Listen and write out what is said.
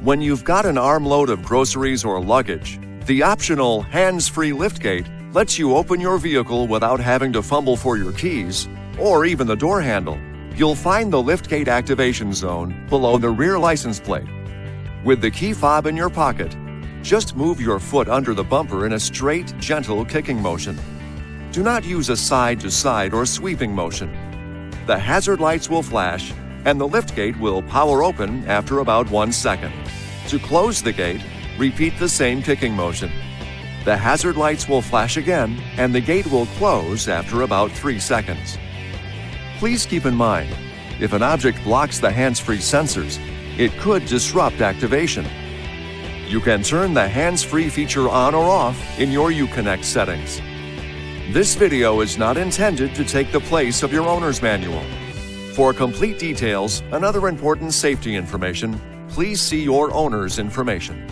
When you've got an armload of groceries or luggage, the optional hands-free liftgate lets you open your vehicle without having to fumble for your keys or even the door handle. You'll find the liftgate activation zone below the rear license plate. With the key fob in your pocket, just move your foot under the bumper in a straight, gentle kicking motion. Do not use a side-to-side or sweeping motion. The hazard lights will flash and the liftgate will power open after about 1 second. To close the gate, repeat the same kicking motion. The hazard lights will flash again and the gate will close after about 3 seconds. Please keep in mind, if an object blocks the hands-free sensors, it could disrupt activation. You can turn the hands-free feature on or off in your Uconnect settings. This video is not intended to take the place of your owner's manual. For complete details and other important safety information, please see your owner's information.